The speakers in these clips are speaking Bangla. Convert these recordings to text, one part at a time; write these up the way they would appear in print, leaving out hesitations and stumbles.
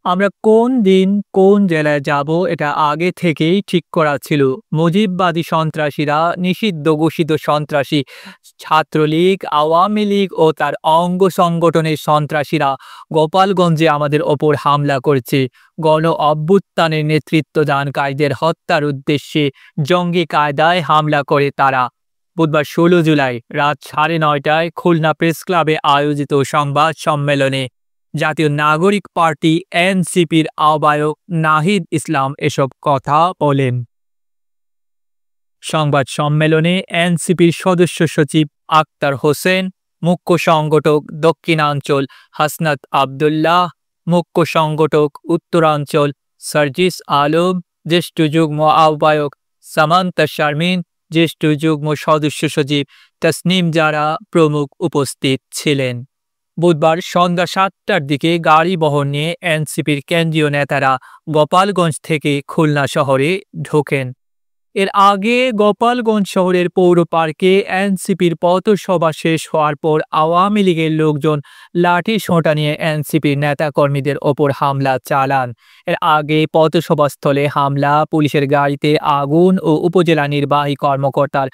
আমরা কোন দিন কোন জেলায় যাব এটা আগে থেকেই ঠিক করা ছিল। মুজিববাদী সন্ত্রাসীরা নিষিদ্ধ ঘোষিত সন্ত্রাসী ছাত্রলীগ, আওয়ামী লীগ ও তার অঙ্গ সংগঠনের সন্ত্রাসীরা গোপালগঞ্জে আমাদের ওপর হামলা করেছে। গণ অভ্যুত্থানের নেতৃত্বদানকারীদের হত্যার উদ্দেশ্যে জঙ্গি কায়দায় হামলা করে তারা। বুধবার ১৬ জুলাই রাত ৯:৩০টায় খুলনা প্রেস ক্লাবে আয়োজিত সংবাদ সম্মেলনে জাতীয় নাগরিক পার্টি এনসিপির আহ্বায়ক নাহিদ ইসলাম এসব কথা বলেন। সংবাদ সম্মেলনে এনসিপির সদস্য সচিব আক্তার হোসেন, মুখ্য সংগঠক দক্ষিণাঞ্চল হাসনাত আবদুল্লাহ, মুখ্য সংগঠক উত্তরাঞ্চল সার্জিস আলম, জ্যেষ্ঠ যুগ্ম আহ্বায়ক সামান্তা শারমিন, জ্যেষ্ঠ যুগ্ম সদস্য সচিব তাসনিম জারা প্রমুখ উপস্থিত ছিলেন। বুধবার সন্ধ্যা ৭টার দিকে গাড়ি বহর নিয়ে এনসিপির কেন্দ্রীয় নেতারা গোপালগঞ্জ থেকে খুলনা শহরে ঢোকেন। এর আগে গোপালগঞ্জ শহরের পৌর পার্কে এনসিপির পথসভা শেষ হওয়ার পর আওয়ামী লীগের লোকজন লাঠি সোঁটা নিয়ে এনসিপির নেতাকর্মীদের ওপর হামলা চালান। এর আগে পথসভাস্থলে হামলা, পুলিশের গাড়িতে আগুন ও উপজেলা নির্বাহী কর্মকর্তার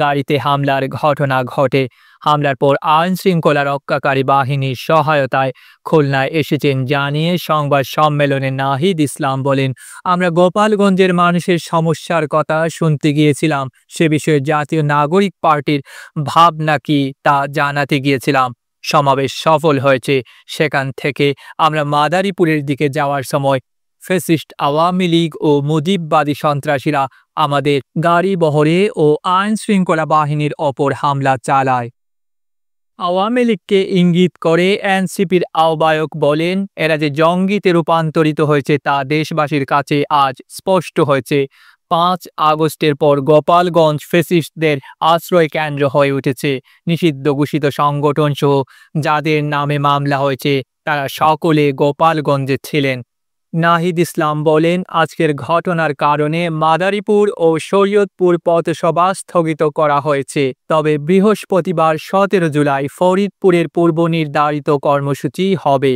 গাড়িতে হামলার ঘটনা ঘটে। হামলার পর আইন শৃঙ্খলা রক্ষাকারী বাহিনীর সহায়তায় খুলনায় এসেছেন জানিয়ে সংবাদ সম্মেলনে নাহিদ ইসলাম বলেন, আমরা গোপালগঞ্জের মানুষের সমস্যার কথা শুনতে গিয়েছিলাম, সে বিষয়ে জাতীয় নাগরিক পার্টির ভাবনা কি তা জানাতে গিয়েছিলাম। সমাবেশ সফল হয়েছে। সেখান থেকে আমরা মাদারীপুরের দিকে যাওয়ার সময় ফ্যাসিস্ট আওয়ামী লীগ ও মুজিববাদী সন্ত্রাসীরা আমাদের গাড়ি বহরে ও আইন শৃঙ্খলা বাহিনীর ওপর হামলা চালায়। আওয়ামী লীগকে ইঙ্গিত করে এনসিপির আহ্বায়ক বলেন, এরা যে জঙ্গিতে রূপান্তরিত হয়েছে তা দেশবাসীর কাছে আজ স্পষ্ট হয়েছে। ৫ আগস্টের পর গোপালগঞ্জ ফ্যাসিস্টদের আশ্রয় কেন্দ্র হয়ে উঠেছে। নিষিদ্ধ ঘোষিত সংগঠন সহ যাদের নামে মামলা হয়েছে তারা সকলে গোপালগঞ্জে ছিলেন। নাহিদ ইসলাম বলেন, আজকের ঘটনার কারণে মাদারীপুর ও শরীয়তপুর পথসভা স্থগিত করা হয়েছে। তবে বৃহস্পতিবার ১৭ জুলাই ফরিদপুরের পূর্ব নির্ধারিত কর্মসূচি হবে।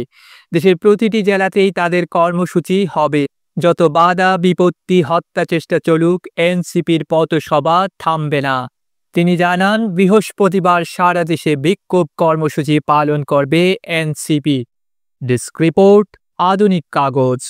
দেশের প্রতিটি জেলাতেই তাদের কর্মসূচি হবে। যত বাধা বিপত্তি, হত্যা চেষ্টা চলুক, এনসিপির পথসভা থামবে না। তিনি জানান, বৃহস্পতিবার সারা দেশে বিক্ষোভ কর্মসূচি পালন করবে এনসিপি। ডেস্ক রিপোর্ট, আধুনিক কাগজ।